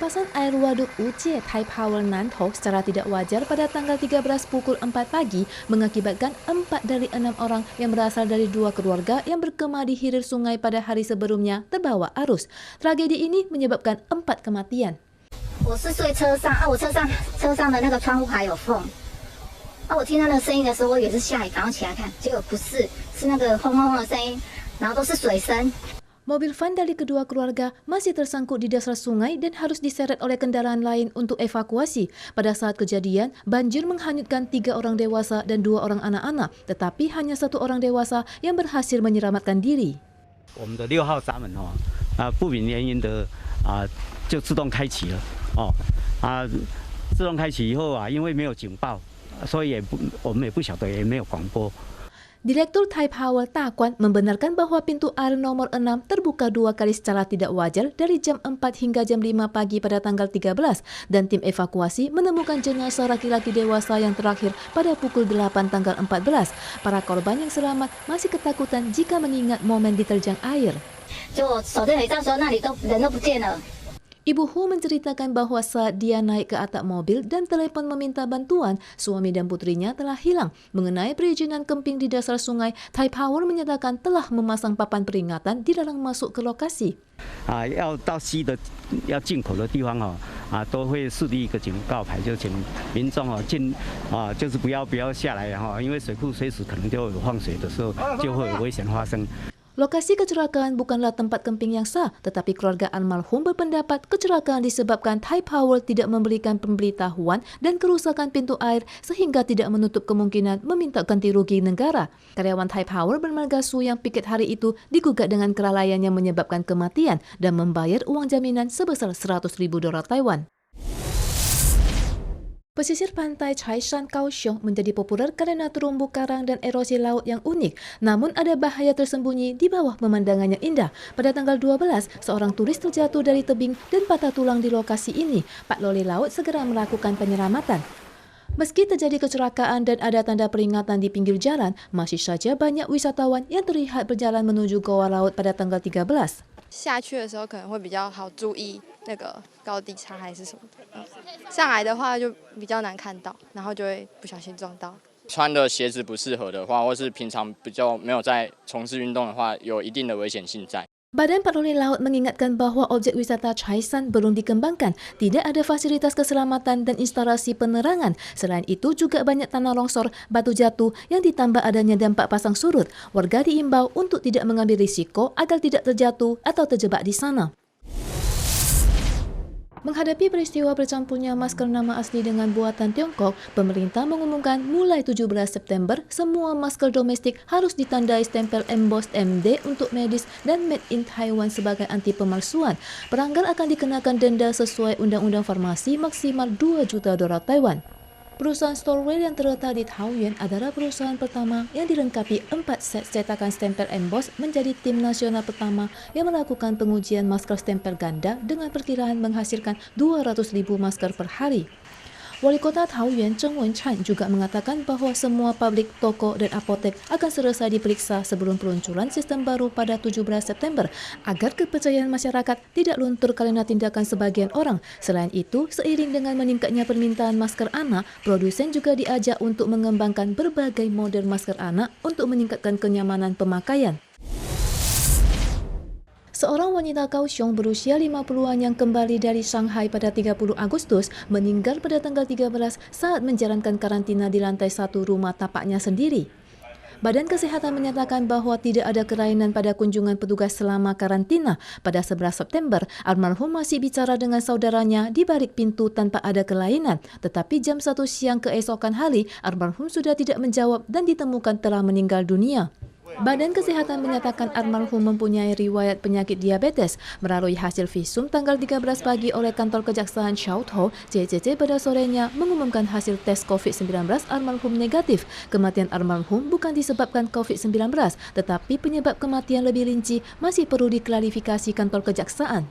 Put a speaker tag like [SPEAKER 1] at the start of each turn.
[SPEAKER 1] Pelepasan air waduk Ucie Thai Power Nantok secara tidak wajar pada tanggal 13 pukul 4 pagi mengakibatkan 4 dari 6 orang yang berasal dari 2 keluarga yang berkemah di hilir sungai pada hari sebelumnya terbawa arus. Tragedi ini menyebabkan 4 kematian.
[SPEAKER 2] 我是睡车上啊，我车上的那个窗户还有缝啊，我听到那个声音的时候，我以为是下雨，赶快起来看，结果不是，是那个轰轰轰的声音，然后都是水声。
[SPEAKER 1] Mobil van dari kedua keluarga masih tersangkut di dasar sungai dan harus diseret oleh kendaraan lain untuk evakuasi. Pada saat kejadian, banjir menghanyutkan 3 orang dewasa dan 2 orang anak-anak, tetapi hanya 1 orang dewasa yang berhasil menyelamatkan diri.
[SPEAKER 3] 我们的6号闸门不明原因的就自动开启了自动开启以后因为没有警报，所以我们也不晓得，也没有广播。
[SPEAKER 1] Direktur Thai Power Takwon membenarkan bahwa pintu air nomor 6 terbuka 2 kali secara tidak wajar dari jam 4 hingga jam 5 pagi pada tanggal 13 dan tim evakuasi menemukan jenazah laki-laki dewasa yang terakhir pada pukul 8 tanggal 14. Para korban yang selamat masih ketakutan jika mengingat momen diterjang air. Ibu Hu menceritakan bahwa saat dia naik ke atap mobil dan telepon meminta bantuan, suami dan putrinya telah hilang. Mengenai perizinan kemping di dasar sungai, Thai Power menyatakan telah memasang papan peringatan dilarang masuk ke lokasi.
[SPEAKER 3] 要到西的要进口的地方都会树立一个警告牌，就请民众就是不要下来因为水库随时可能就有放水的时候，就会有危险发生。
[SPEAKER 1] Lokasi kecelakaan bukanlah tempat kemping yang sah, tetapi keluarga almarhum berpendapat kecelakaan disebabkan Thai Power tidak memberikan pemberitahuan dan kerusakan pintu air sehingga tidak menutup kemungkinan meminta ganti rugi negara. Karyawan Thai Power bermarga Su yang piket hari itu digugat dengan kelalaian yang menyebabkan kematian dan membayar uang jaminan sebesar 100.000 dolar Taiwan. Pesisir pantai Chaishan, Kaohsiung menjadi populer karena terumbu karang dan erosi laut yang unik. Namun ada bahaya tersembunyi di bawah pemandangannya indah. Pada tanggal 12, seorang turis terjatuh dari tebing dan patah tulang di lokasi ini. Patroli laut segera melakukan penyelamatan. Meski terjadi kecelakaan dan ada tanda peringatan di pinggir jalan, masih saja banyak wisatawan yang terlihat berjalan menuju goa laut pada tanggal 13.
[SPEAKER 4] 下去的时候可能会比较好注意那个高低差还是什么的，上来的话就比较难看到，然后就会不小心撞到。
[SPEAKER 5] 穿的鞋子不适合的话，或是平常比较没有在从事运动的话，有一定的危险性在。
[SPEAKER 1] Badan Patroli Laut mengingatkan bahwa objek wisata Chaishan belum dikembangkan, tidak ada fasilitas keselamatan dan instalasi penerangan. Selain itu juga banyak tanah longsor, batu jatuh yang ditambah adanya dampak pasang surut. Warga diimbau untuk tidak mengambil risiko agar tidak terjatuh atau terjebak di sana. Menghadapi peristiwa bercampurnya masker nama asli dengan buatan Tiongkok, pemerintah mengumumkan mulai 17 September semua masker domestik harus ditandai stempel embossed MD untuk medis dan Made in Taiwan sebagai anti pemalsuan. Pelanggar akan dikenakan denda sesuai Undang-Undang Farmasi maksimal 2 juta dolar Taiwan. Perusahaan Storeware yang terletak di Taoyuan adalah perusahaan pertama yang dilengkapi 4 set cetakan stempel emboss menjadi tim nasional pertama yang melakukan pengujian masker stempel ganda dengan perkiraan menghasilkan 200.000 masker per hari. Wali Kota Taoyuan Cheng Wen-chan juga mengatakan bahwa semua pabrik, toko, dan apotek akan selesai diperiksa sebelum peluncuran sistem baru pada 17 September agar kepercayaan masyarakat tidak luntur karena tindakan sebagian orang. Selain itu, seiring dengan meningkatnya permintaan masker anak, produsen juga diajak untuk mengembangkan berbagai model masker anak untuk meningkatkan kenyamanan pemakaian. Seorang wanita Kaohsiung berusia 50-an yang kembali dari Shanghai pada 30 Agustus meninggal pada tanggal 13 saat menjalankan karantina di lantai 1 rumah tapaknya sendiri. Badan Kesehatan menyatakan bahwa tidak ada kelainan pada kunjungan petugas selama karantina. Pada 11 September, almarhum masih bicara dengan saudaranya di balik pintu tanpa ada kelainan. Tetapi jam 1 siang keesokan hari, almarhum sudah tidak menjawab dan ditemukan telah meninggal dunia. Badan Kesehatan menyatakan almarhum mempunyai riwayat penyakit diabetes. Melalui hasil visum tanggal 13 pagi oleh kantor kejaksaan Xiaotou, JCC pada sorenya mengumumkan hasil tes COVID-19 almarhum negatif. Kematian almarhum bukan disebabkan COVID-19, tetapi penyebab kematian lebih rinci masih perlu diklarifikasi kantor kejaksaan.